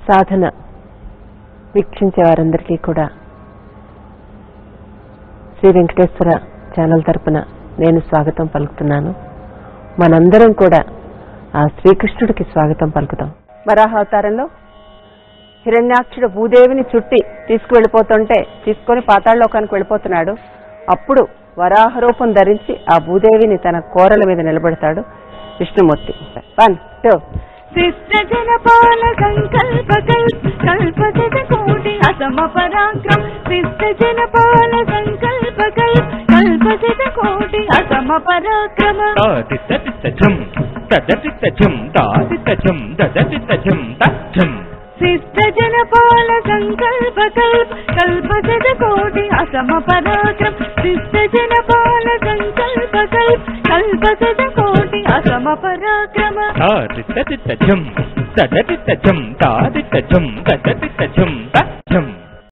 సాధన వీక్షించే వారందరికీ కూడా శ్రీ వెంకటేశ్వర ఛానల్ తరపున నేను స్వాగతం పలుకుతున్నాను. మనందరం కూడా ఆ శ్రీకృష్ణుడికి స్వాగతం పలుకుతాం. వరాహావతారంలో హిరణ్యాక్షుడు భూదేవిని చుట్టి తీసుకువెళ్ళిపోతుంటే తీసుకొని పాతాళలోకానికి వెళ్ళిపోతున్నాడు. అప్పుడు వరాహ రూపం ధరించి ఆ భూదేవిని తన కోరల మీద నిలబెడతాడు విష్ణుమూర్తి. 1 2 శిష్టజనపాల సంకల్ప కల్ప కోటి అసమ పరాక్రమ శిష్టజనపాల సంకల్ప కల్ప కోటి అసమ పరాక్రమ తాదితజం తదతితజం తాదితజం దదతితజం తజం శిష్టజనపాల సంకల్ప కల్ప కోటి అసమ పరాక్రమ శిష్టజనపాల సంకల్ప కల్ప కోటి అసమ పరాక్రమ తాదితజం తదతితజం తాదితజం దదతితజం